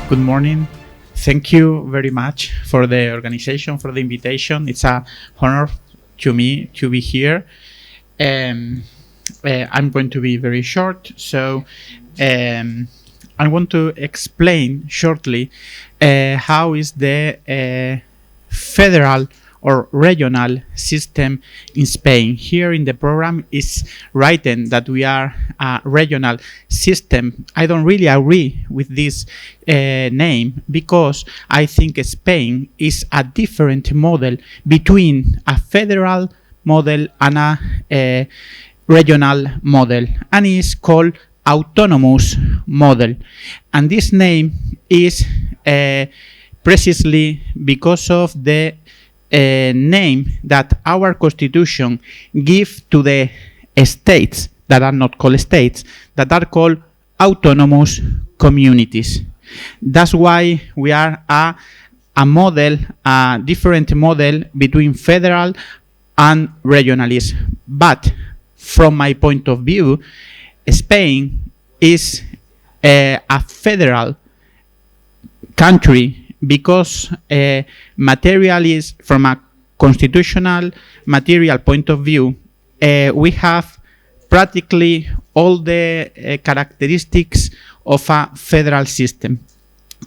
Good morning. Thank you very much for the organization, for the invitation. It's an honor to me to be here. I'm going to be very short, so I want to explain shortly how is the federal or regional system in Spain. Here in the program is written that we are a regional system. I don't really agree with this name because I think Spain is a different model between a federal model and a regional model, and is called autonomous model. And this name is precisely because of the name that our constitution gives to the states that are not called states, that are called autonomous communities. That's why we are a model, a different model between federal and regionalism. But from my point of view, Spain is a federal country because materialist, from a constitutional material point of view, we have practically all the characteristics of a federal system,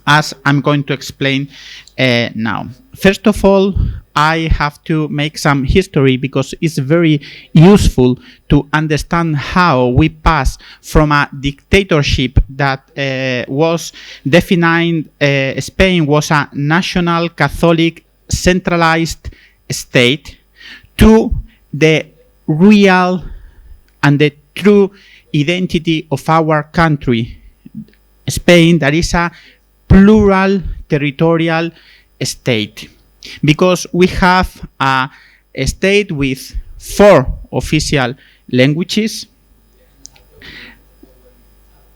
as I'm going to explain now. First of all, I have to make some history because it's very useful to understand how we pass from a dictatorship that was defined. Spain was a national Catholic centralized state to the real and the true identity of our country, Spain, that is a plural territorial state. Because we have a state with 4 official languages: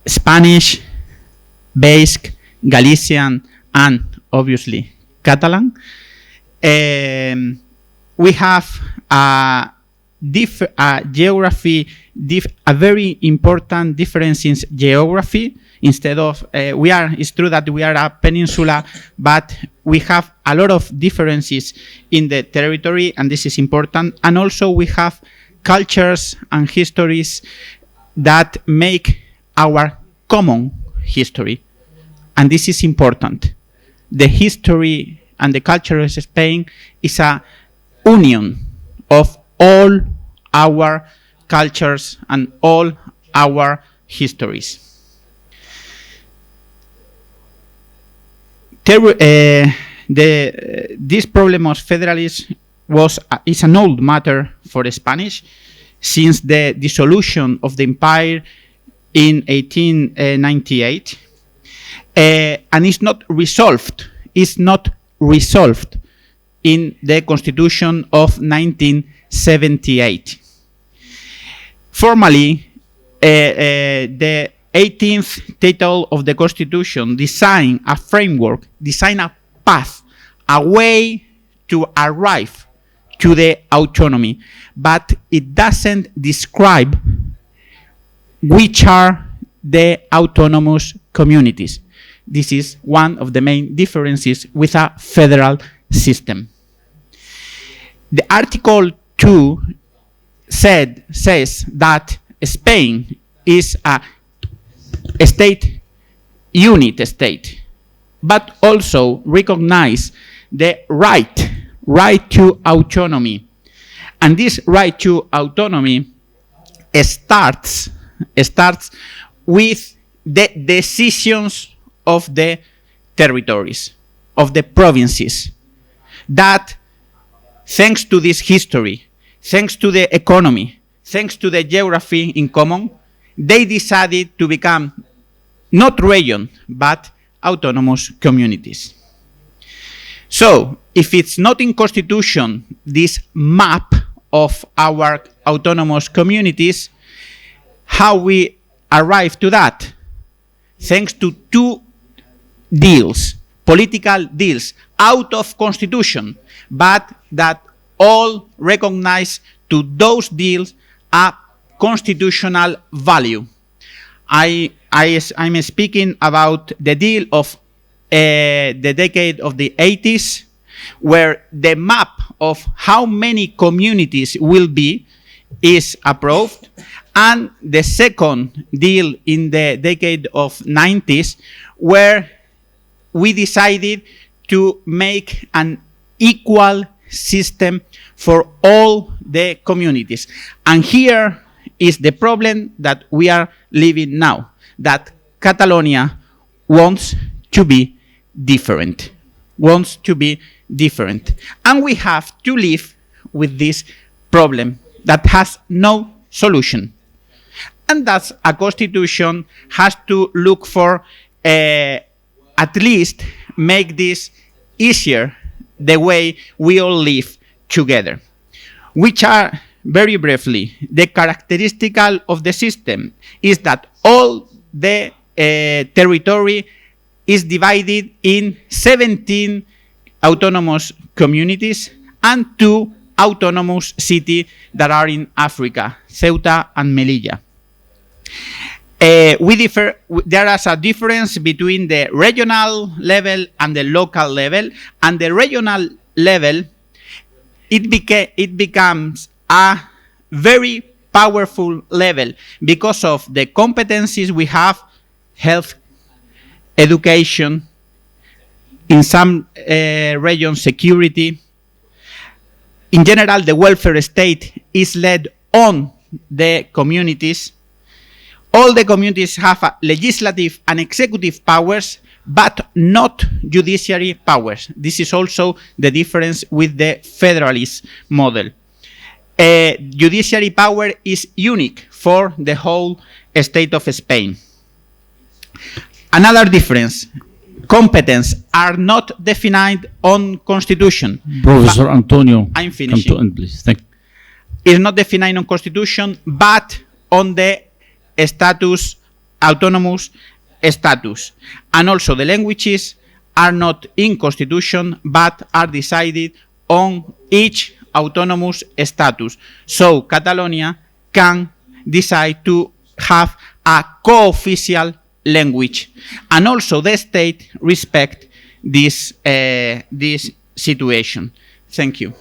Spanish, Basque, Galician, and obviously Catalan. We have a geography, a very important difference in geography. Instead of, it's true that we are a peninsula, but we have a lot of differences in the territory, and this is important. And also we have cultures and histories that make our common history. And this is important. The history and the culture of Spain is a union of all our cultures and all our histories. This problem of federalism is an old matter for the Spanish since the dissolution of the empire in 1898, and it's not resolved. It's not resolved in the Constitution of 1978. Formally, the 18th title of the Constitution design a framework, design a path, a way to arrive to the autonomy, but it doesn't describe which are the autonomous communities. This is one of the main differences with a federal system. The Article 2 says that Spain is a state, unit state, but also recognize the right to autonomy. And this right to autonomy starts with the decisions of the territories, of the provinces, that thanks to this history, thanks to the economy, thanks to the geography in common, they decided to become not region, but autonomous communities. So, if it's not in Constitution, this map of our autonomous communities, how we arrive to that? Thanks to 2 deals, political deals, out of Constitution, but that all recognize to those deals a constitutional value. I'm speaking about the deal of the decade of the 80s, where the map of how many communities will be is approved, and the second deal in the decade of 90s, where we decided to make an equal system for all the communities. And here is the problem that we are living now, that Catalonia wants to be different, And we have to live with this problem that has no solution. And thus a constitution has to look for at least make this easier the way we all live together, which are, very briefly, the characteristic of the system is that all the territory is divided in 17 autonomous communities and 2 autonomous cities that are in Africa, Ceuta and Melilla. There is a difference between the regional level and the local level, and the regional level, it becomes a very powerful level because of the competencies we have, health, education, in some regions security. In general, the welfare state is led on the communities. All the communities have legislative and executive powers, but not judiciary powers. This is also the difference with the federalist model. Judiciary power is unique for the whole state of Spain. Another difference, competence are not defined on constitution. Professor Antonio, I'm finishing. come to end, please. Thank you. It's not defined on constitution, but on the status, autonomous status. And also the languages are not in constitution, but are decided on each autonomous status. So Catalonia can decide to have a co-official language. And also the state respect this situation. Thank you.